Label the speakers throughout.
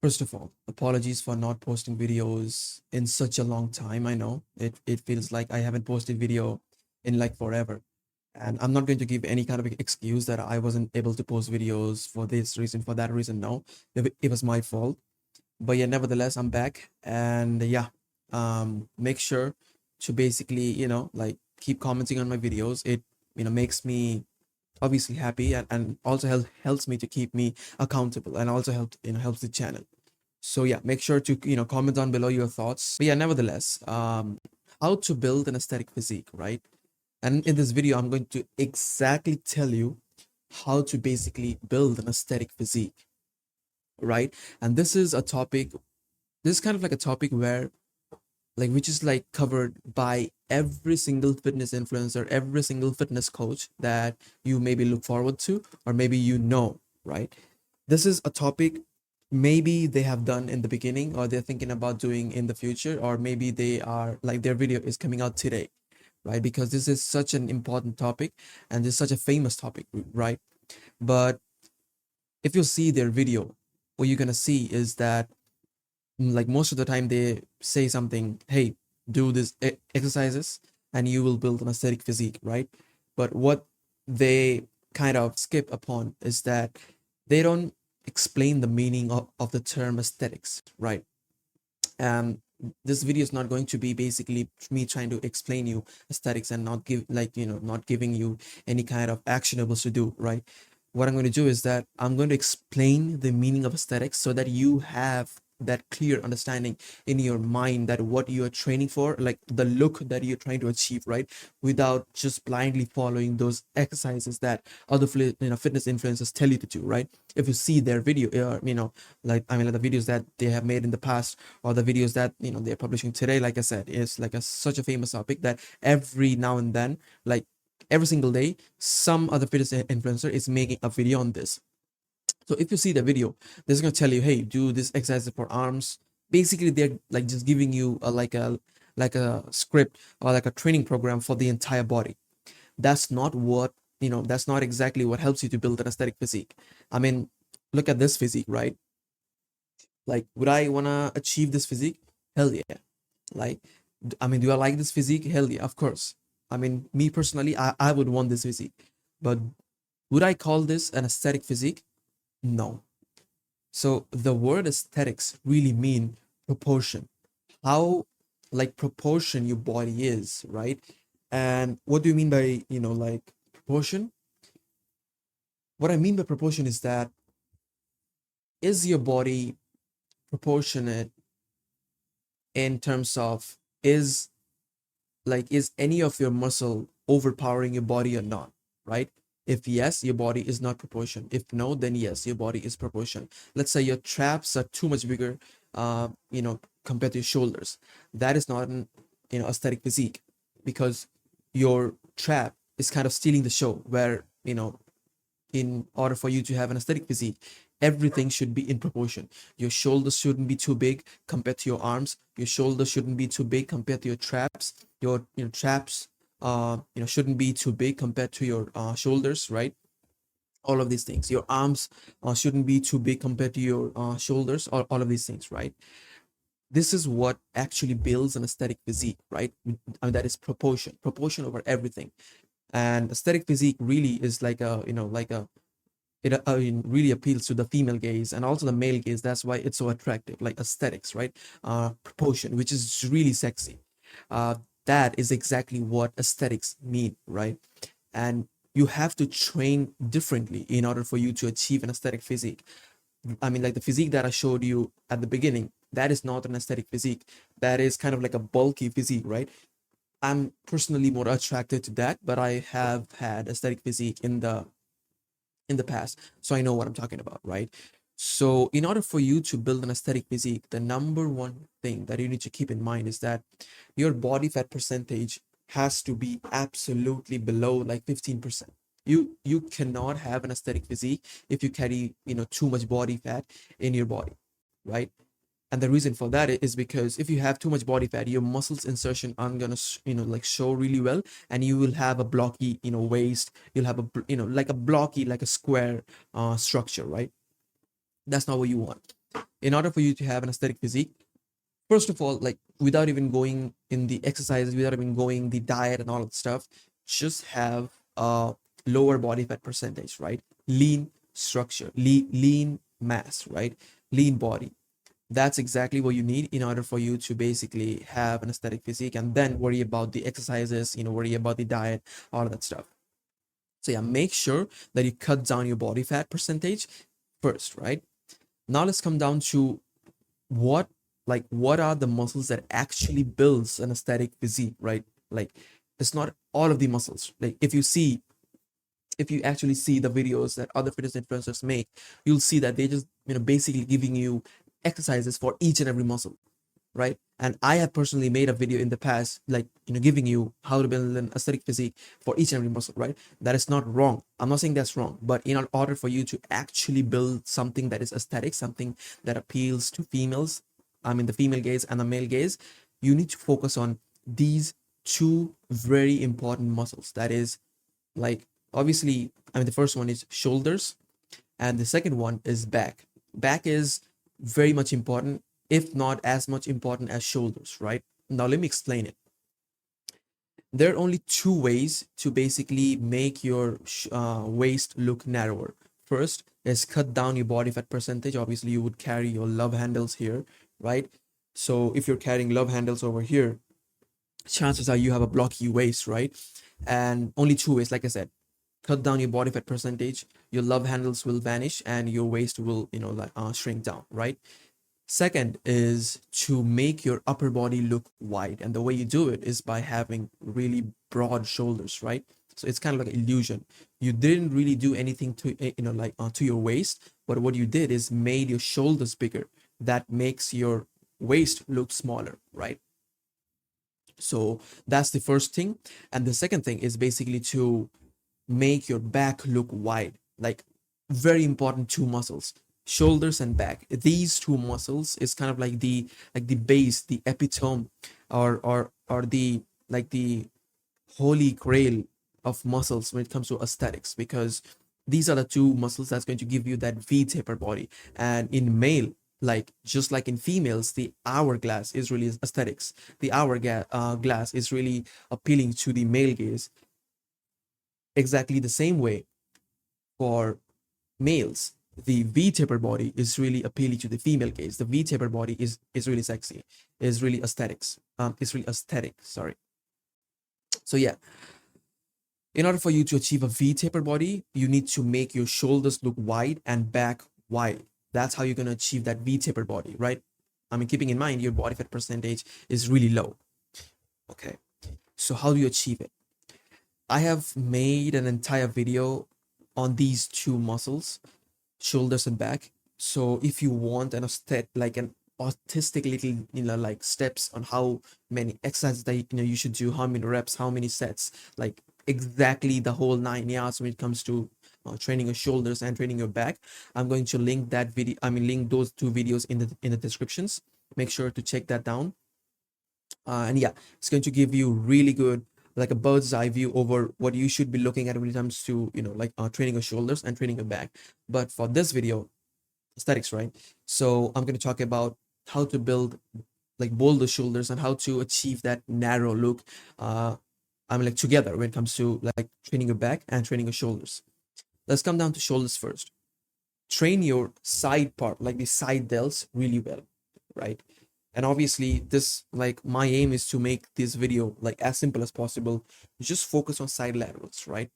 Speaker 1: First of all, apologies for not posting videos in such a long time. I know it feels like I haven't posted video in like forever. And I'm not going to give any kind of excuse that I wasn't able to post videos for this reason, for that reason. No, it was my fault. But yeah, nevertheless, I'm back. And yeah, make sure to basically, like keep commenting on my videos. It, makes me obviously happy, and also helps me to keep me accountable, and also helps the channel. So yeah, make sure to comment down below your thoughts. But yeah, nevertheless, how to build an aesthetic physique, right? And in this video, I'm going to exactly tell you how to basically build an aesthetic physique, right? And this is a topic, this is kind of like a topic where, like, which is like covered by every single fitness influencer, every single fitness coach that you maybe look forward to, or maybe right? This is a topic maybe they have done in the beginning, or they're thinking about doing in the future, or maybe they are like their video is coming out today, right? Because this is such an important topic, and this is such a famous topic, right? But if you see their video, what you're gonna see is that, like, most of the time they say something, hey, do this exercises and you will build an aesthetic physique, right? But what they kind of skip upon is that they don't explain the meaning of the term aesthetics, right? um this video is not going to be basically me trying to explain you aesthetics and not give, like, not giving you any kind of actionables to do, right? What I'm going to do is that I'm going to explain the meaning of aesthetics so that you have that clear understanding in your mind that what you are training for, like the look that you're trying to achieve, right? Without just blindly following those exercises that other fitness influencers tell you to do, right? If you see their video, like, I mean, like the videos that they have made in the past, or the videos that they're publishing today, like I said, is like such a famous topic that every now and then, like every single day, some other fitness influencer is making a video on this. So if you see the video, they're just gonna tell you, hey, do this exercise for arms. Basically, they're like just giving you like a script, or like a training program for the entire body. That's not what, that's not exactly what helps you to build an aesthetic physique. I mean, look at this physique, right? Like, would I wanna achieve this physique? Hell yeah. Like, I mean, do I like this physique? Hell yeah, of course. I mean, me personally, I would want this physique. But would I call this an aesthetic physique? No. So the word aesthetics really mean proportion. How, like, proportion your body is, right? And what do you mean by, like, proportion? What I mean by proportion is that, is your body proportionate in terms of, is any of your muscle overpowering your body or not, right? If yes, your body is not proportion. If no, then yes, your body is proportion. Let's say your traps are too much bigger, compared to your shoulders. That is not an, aesthetic physique, because your trap is kind of stealing the show. Where, in order for you to have an aesthetic physique, everything should be in proportion. Your shoulders shouldn't be too big compared to your arms. Your shoulders shouldn't be too big compared to your traps. Your, traps, shouldn't be too big compared to your shoulders, right? All of these things. Your arms shouldn't be too big compared to your shoulders. All of these things, right? This is what actually builds an aesthetic physique, right? I mean, that is proportion over everything. And aesthetic physique really is like a, like a, it really appeals to the female gaze and also the male gaze. That's why it's so attractive, like aesthetics, right? Proportion, which is really sexy. uh that is exactly what aesthetics mean, right? And you have to train differently in order for you to achieve an aesthetic physique. I mean, like the physique that I showed you at the beginning, that is not an aesthetic physique. That is kind of like a bulky physique, right? I'm personally more attracted to that, but I have had aesthetic physique in the past, so I know what I'm talking about, right? So in order for you to build an aesthetic physique, the number one thing that you need to keep in mind is that your body fat percentage has to be absolutely below like 15%. You cannot have an aesthetic physique if you carry, too much body fat in your body, right? And the reason for that is because if you have too much body fat, your muscles insertion aren't gonna like show really well, and you will have a blocky, waist. You'll have a, like a blocky, like a square structure, right? That's not what you want. In order for you to have an aesthetic physique, first of all, like without even going in the exercises, without even going the diet and all of the stuff, just have a lower body fat percentage, right? Lean structure, lean mass, right? Lean body. That's exactly what you need in order for you to basically have an aesthetic physique, and then worry about the exercises, worry about the diet, all of that stuff. So yeah, make sure that you cut down your body fat percentage first, right? Now let's come down to what what are the muscles that actually builds an aesthetic physique, right? Like it's not all of the muscles. Like if you actually see the videos that other fitness influencers make, you'll see that they just basically giving you exercises for each and every muscle, right? And I have personally made a video in the past, like giving you how to build an aesthetic physique for each and every muscle, right? That is not wrong. I'm not saying that's wrong, but in order for you to actually build something that is aesthetic, something that appeals to females, I mean the female gaze and the male gaze, you need to focus on these two very important muscles. That is, like, obviously, I mean the first one is shoulders, and the second one is back. Back is very much important, if not as much important as shoulders, right? Now let me explain it. There are only two ways to basically make your waist look narrower. First is cut down your body fat percentage. Obviously you would carry your love handles here, right? So if you're carrying love handles over here, chances are you have a blocky waist, right? And only two ways, like I said: cut down your body fat percentage, your love handles will vanish, and your waist will shrink down, right? Second is to make your upper body look wide, and the way you do it is by having really broad shoulders, right? So it's kind of like an illusion. You didn't really do anything to to your waist, but what you did is made your shoulders bigger. That makes your waist look smaller, right? So that's the first thing. And the second thing is basically to make your back look wide. Like, very important two muscles: shoulders and back. These two muscles is kind of like the base, the epitome, or the the holy grail of muscles when it comes to aesthetics, because these are the two muscles that's going to give you that V taper body. And in male, like just like in females, the hourglass is really aesthetics. The hourglass is really appealing to the male gaze. Exactly the same way for males, the V taper body is really appealing to the female gaze. The V taper body is really sexy, is really aesthetics. It's really aesthetic. Sorry. So yeah, in order for you to achieve a V taper body, you need to make your shoulders look wide and back wide. That's how you're gonna achieve that V taper body, right? I mean, keeping in mind your body fat percentage is really low. Okay, so how do you achieve it? I have made an entire video on these two muscles, shoulders and back. So if you want an an autistic little like steps on how many exercises that you should do, how many reps, how many sets, like exactly the whole 9 yards when it comes to training your shoulders and training your back, I'm going to link that video. I mean, link those two videos in the descriptions. Make sure to check that down. And yeah, it's going to give you really good, like a bird's eye view over what you should be looking at when it comes to training your shoulders and training your back. But for this video, aesthetics, right? So I'm going to talk about how to build like bolder shoulders and how to achieve that narrow look. I mean, like together when it comes to like training your back and training your shoulders. Let's come down to shoulders first. Train your side part, like the side delts, really well, right? And obviously this, like, my aim is to make this video like as simple as possible. Just focus on side laterals, right?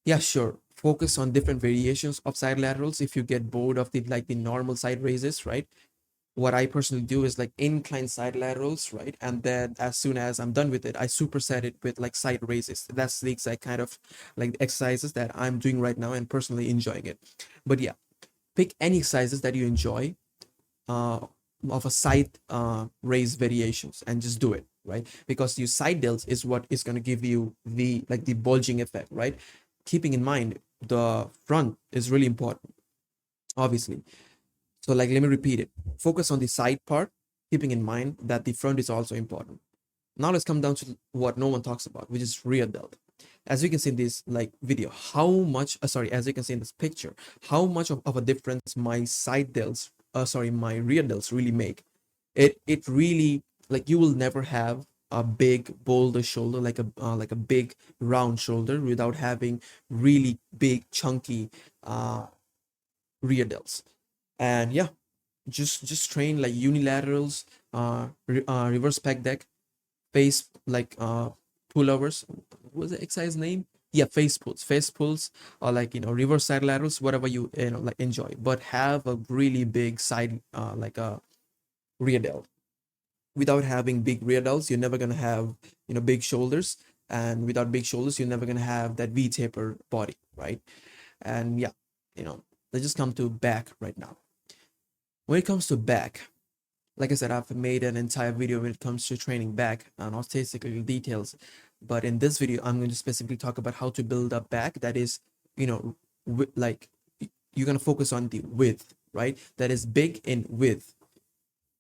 Speaker 1: Yeah, sure, focus on different variations of side laterals if you get bored of the normal side raises, right? What I personally do is like incline side laterals, right? And then as soon as I'm done with it, I superset it with like side raises. That's the exact kind of like exercises that I'm doing right now and personally enjoying it. But yeah, pick any exercises that you enjoy, uh, of a side raise variations, and just do it, right? Because your side delts is what is going to give you the bulging effect, right? Keeping in mind the front is really important, obviously. So like, let me repeat it. Focus on the side part, keeping in mind that the front is also important. Now let's come down to what no one talks about, which is rear delt. As you can see in this like video, how much, as you can see in this picture, how much of a difference my side delts sorry, my rear delts really make. It really, like, you will never have a big boulder shoulder, like a big round shoulder, without having really big chunky uh rear delts. And yeah, just train like unilaterals, reverse pec deck, face like pullovers. What was the exercise name? Yeah, face pulls, or like, reverse side laterals, whatever you know like enjoy, but have a really big side like a rear delt. Without having big rear delts, you're never gonna have, big shoulders, and without big shoulders, you're never gonna have that V taper body, right? And yeah, you know, let's just come to back right now. When it comes to back, like I said, I've made an entire video when it comes to training back, not statistical details, but in this video, I'm going to specifically talk about how to build a back that is, you know, like, you're going to focus on the width, right? That is big in width.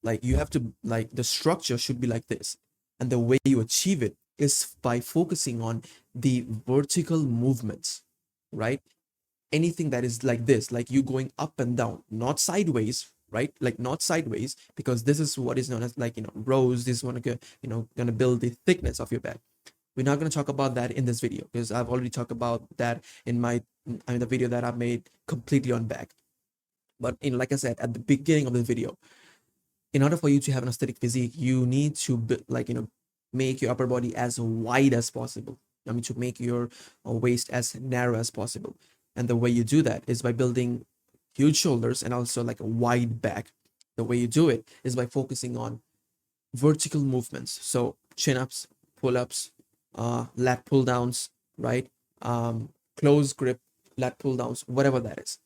Speaker 1: Like, you have to, like, the structure should be like this. And the way you achieve it is by focusing on the vertical movements, right? Anything that is like this, like you going up and down, not sideways, right? Like, not sideways, because this is what is known as, like, rows. This is one gonna build the thickness of your back. We're not going to talk about that in this video, because I've already talked about that in the video that I've made completely on back. But like I said at the beginning of the video, in order for you to have an aesthetic physique, you need to make your upper body as wide as possible. I mean, to make your waist as narrow as possible. And the way you do that is by building huge shoulders and also like a wide back. The way you do it is by focusing on vertical movements. So chin-ups, pull-ups, lat pull-downs, right? Close grip, lat pull-downs, whatever that is.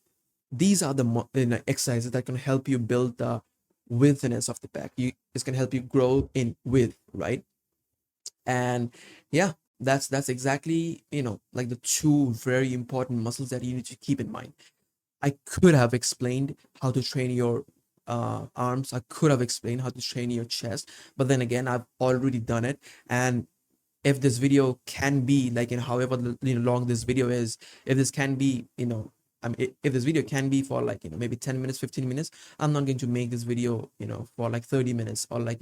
Speaker 1: These are the exercises that can help you build the widthness of the back. It's going to help you grow in width, right? And yeah, that's exactly, like the two very important muscles that you need to keep in mind. I could have explained how to train your arms. I could have explained how to train your chest, but then again, I've already done it. And if this video can be like, however long this video is, if this can be, if this video can be for like, maybe 10 minutes, 15 minutes, I'm not going to make this video, for like 30 minutes or like,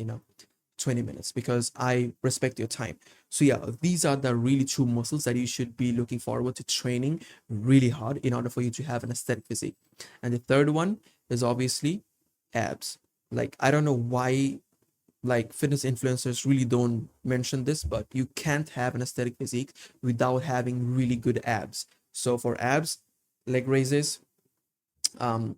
Speaker 1: 20 minutes, because I respect your time. So yeah, these are the really two muscles that you should be looking forward to training really hard in order for you to have an aesthetic physique. And the third one is obviously abs. Like, I don't know why, like, fitness influencers really don't mention this, but you can't have an aesthetic physique without having really good abs. So for abs, leg raises,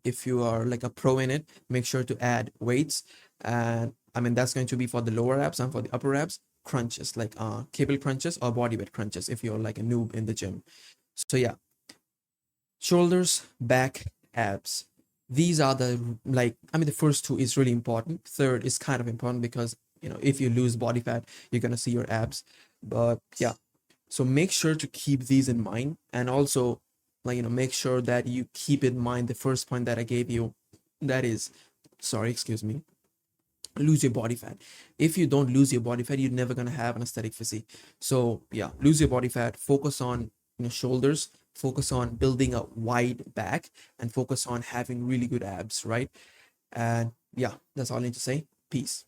Speaker 1: if you are like a pro in it, make sure to add weights. And I mean, that's going to be for the lower abs. And for the upper abs, crunches, like cable crunches or body weight crunches if you're like a noob in the gym. So yeah, shoulders, back, abs. These are the, like, I mean, the first two is really important. Third is kind of important because, if you lose body fat, you're gonna see your abs. But yeah, so make sure to keep these in mind. And also, like, make sure that you keep in mind the first point that I gave you. That is, sorry, excuse me, lose your body fat. If you don't lose your body fat, you're never going to have an aesthetic physique. So yeah, lose your body fat, focus on, shoulders, focus on building a wide back, and focus on having really good abs, right? And yeah, that's all I need to say. Peace.